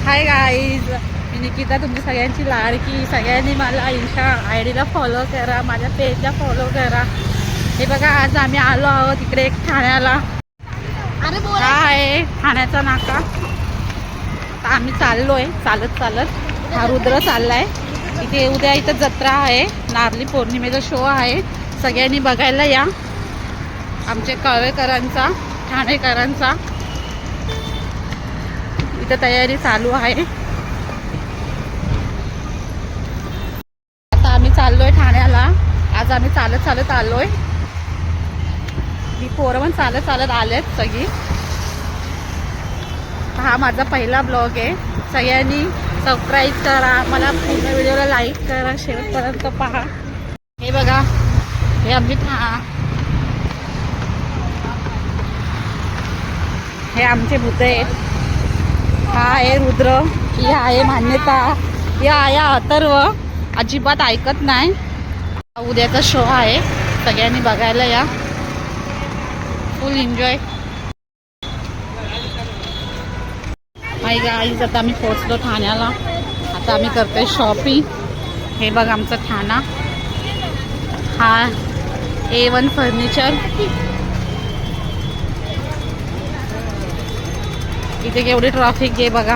Hi guys, मी निकिता, तुमची सगळ्यांची लाडकी. सगळ्यांनी मला इंस्टा ID ला फॉलो करा, माझ्या पेजला फॉलो करा. हे बघा, आज आम्ही आलो आहोत इकडे एक ठाण्याला. हा आहे ठाण्याचा नाका. तर आम्ही चाललोय चालत चालत. हा रुद्र चाललाय. इथे उद्या इथं जत्रा आहे, नारळी पौर्णिमेचा शो आहे. सगळ्यांनी बघायला या. आमच्या कळवेकरांचा, ठाणेकरांचा इथं तयारी चालू आहे. आता आम्ही चाललोय ठाण्याला. आज आम्ही चालत चालत आलोय. ही पोरं पण चालत चालत आलेत सगळी. हा माझा पहिला ब्लॉग आहे. सगळ्यांनी सबस्क्राईब करा, मला पूर्ण व्हिडिओला लाईक करा, शेवटपर्यंत पहा. हे बघा, हे आमची हे आमचे भूत आहेत. हा आहे रुद्र, ही आहे मान्यता, ही आहे अथर्व. अजिबात ऐकत नाही. उद्याचा शो आहे, सगळ्यांनी बघायला या. फुल एन्जॉय. माय गाईज, आता आम्ही पोहोचलो ठाण्याला. आता आम्ही करतोय शॉपिंग. हे बघ आमचा ठाणा. हा A1 फर्निचर. इथे केवढी ट्रॅफिक आहे बघा.